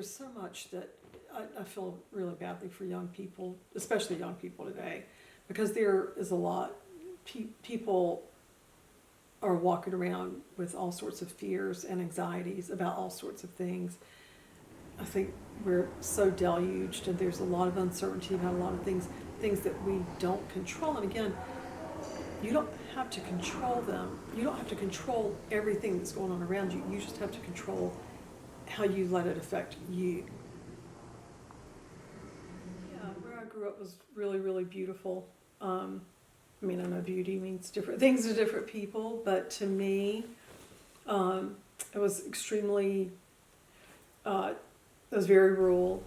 there's so much that I feel really badly for young people, especially young people today, because there is a lot. People are walking around with all sorts of fears and anxieties about all sorts of things. I think we're so deluged, and there's a lot of uncertainty about a lot of things that we don't control. And again, you don't have to control them. You don't have to control everything that's going on around you. You just have to control how you let it affect you. Yeah, where I grew up was really, really beautiful. I mean, I know beauty means different things to different people, but to me, it was extremely, it was very rural.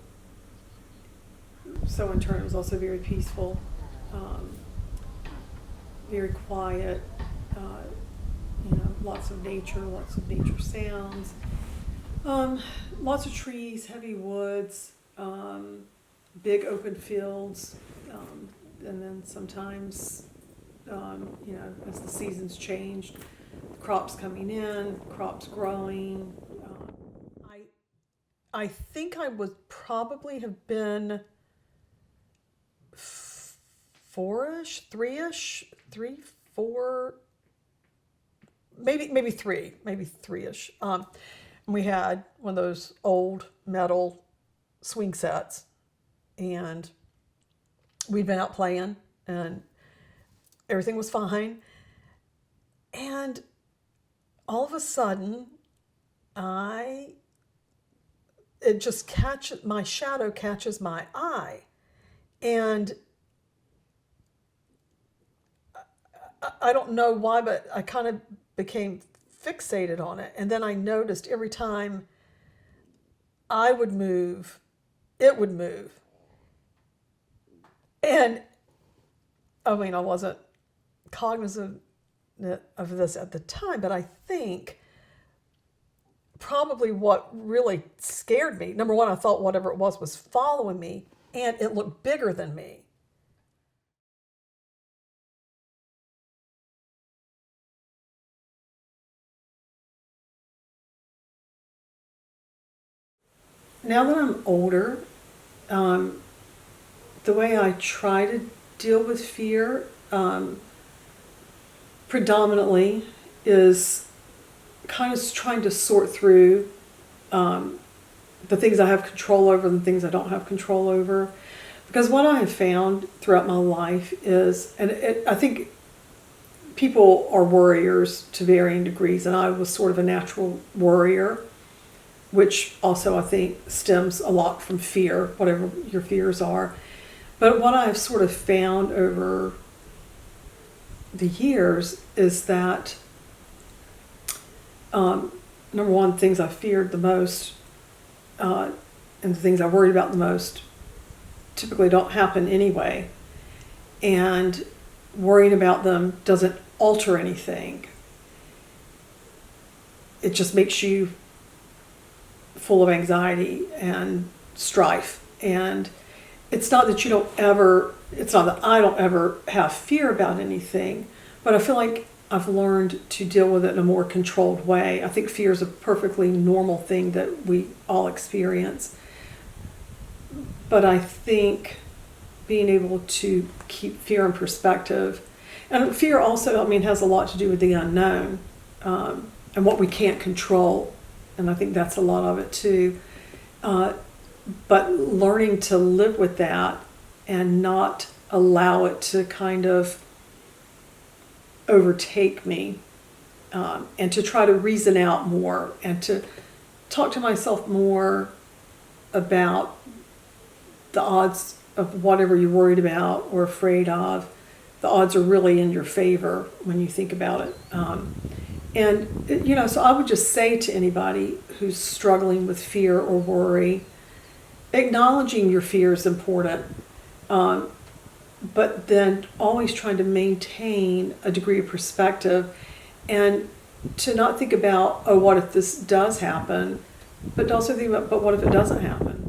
So in turn, it was also very peaceful, very quiet, lots of nature sounds, lots of trees, heavy woods, big open fields, and then sometimes, as the seasons changed, crops coming in, crops growing. I think I would probably have been three, four, maybe three-ish. We had one of those old metal swing sets, and we'd been out playing, and everything was fine. And all of a sudden, my shadow catches my eye, and I don't know why, but I kind of became fixated on it. And then I noticed every time I would move, it would move. And I mean, I wasn't cognizant of this at the time, but I think probably what really scared me, number one, I thought whatever it was following me, and it looked bigger than me. Now that I'm older, the way I try to deal with fear predominantly is kind of trying to sort through the things I have control over and the things I don't have control over. Because what I have found throughout my life is, I think people are worriers to varying degrees, and I was sort of a natural worrier, which also I think stems a lot from fear, whatever your fears are. But what I've sort of found over the years is that, number one, things I feared the most and the things I worried about the most typically don't happen anyway. And worrying about them doesn't alter anything. It just makes you full of anxiety and strife. And it's not that I don't ever have fear about anything, but I feel like I've learned to deal with it in a more controlled way. I think fear is a perfectly normal thing that we all experience. But I think being able to keep fear in perspective, and fear also, has a lot to do with the unknown and what we can't control. And I think that's a lot of it too. But learning to live with that and not allow it to kind of overtake me, and to try to reason out more and to talk to myself more about the odds of whatever you're worried about or afraid of. The odds are really in your favor when you think about it. So I would just say to anybody who's struggling with fear or worry, acknowledging your fear is important, but then always trying to maintain a degree of perspective and to not think about, oh, what if this does happen, but also think about, but what if it doesn't happen?